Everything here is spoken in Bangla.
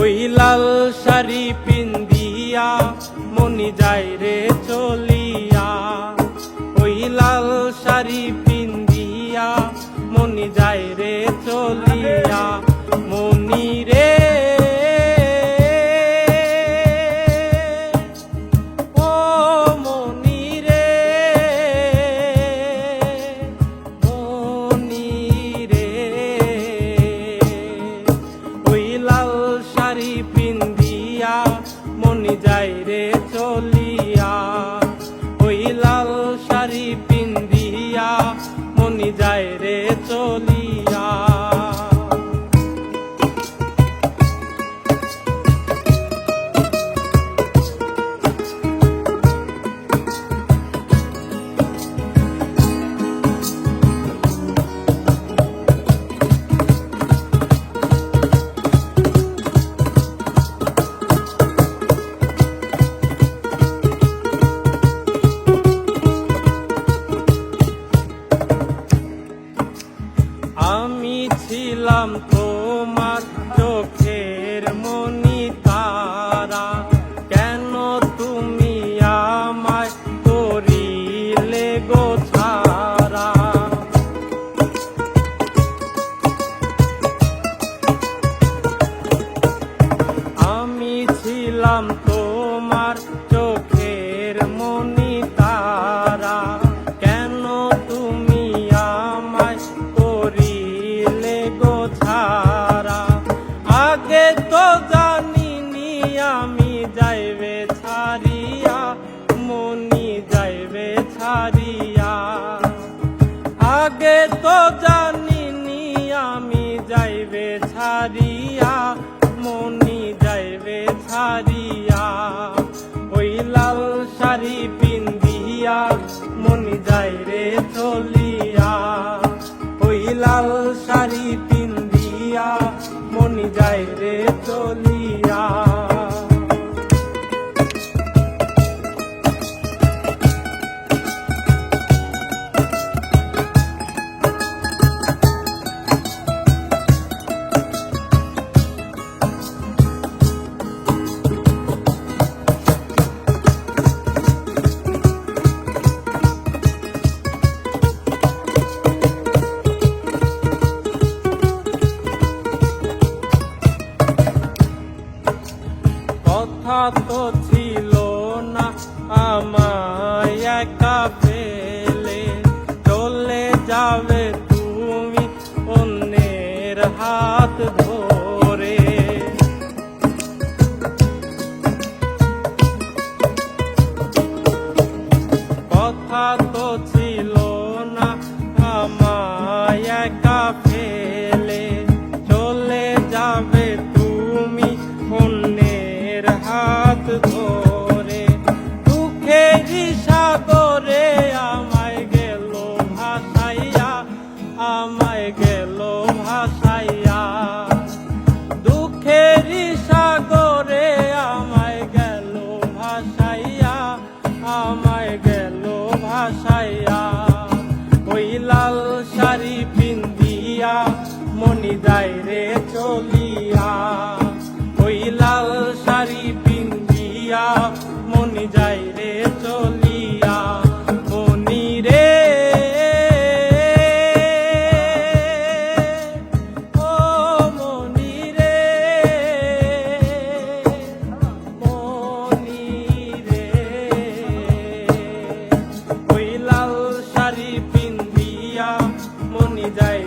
ওই লাল শাড়ি পিন্দিয়া মনি যায় রে চলিয়া, ওই লাল শাড়ি পিন্দিয়া মনি যায় রে চলিয়া। মনি রে ও মনি রে, মনি রে, ওই লাল শাড়ি পিন্দিয়া মনি যায় রে চলিয়া, ওই লাল শাড়ি পিন্দিয়া মনি যায় রে চলিয়া। আমি ছিলাম তোমার চোখের মনি তারা, কেন তুমি আমায় করিলে গো ছাড়া। আমি ছিলাম তোমার চোখের মনি তারা, কেন তুমি আমায় করিলে গো ছাড়া। আগে তো জানিনি আমি যাইবে ছাড়িয়া, মনি যাইবে ছাড়িয়া। আগে তো জানিনি আমি যাইবে ছাড়িয়া, মনি যাইবে ছাড়িয়া। ওই লাল শাড়ি পিন্দিয়া মনি যায় রে চলিয়া, ওই লাল শাড়ি পিন্দিয়া মনি যায় রে চলিয়া। কথা তো ছিল না আমায় একা পেলে, চলে যাবে তুমি অন্যের হাত ধরে। কথা তো ছিল না আমায় একা ফেলে, চলে যাবে তুমি অন্যের হাত ধরে। দুঃখেরই সাগরে আমায় গেল ভাসাইয়া, আমায় গেল ভাসাইয়া। দুঃখেরই সাগরে আমায় গেল ভাসাইয়া, আমায় গেল ভাসাইয়া। ওই লাল শাড়ি পিন্দিয়া মনি যায় রে চলিয়া, ওই লাল শাড়ি পিন্দিয়া মনি যায় রে চলিয়া। মনি রে ও মনি রে, মনি রে, ওই লাল শাড়ি পিন্দিয়া মনি যায়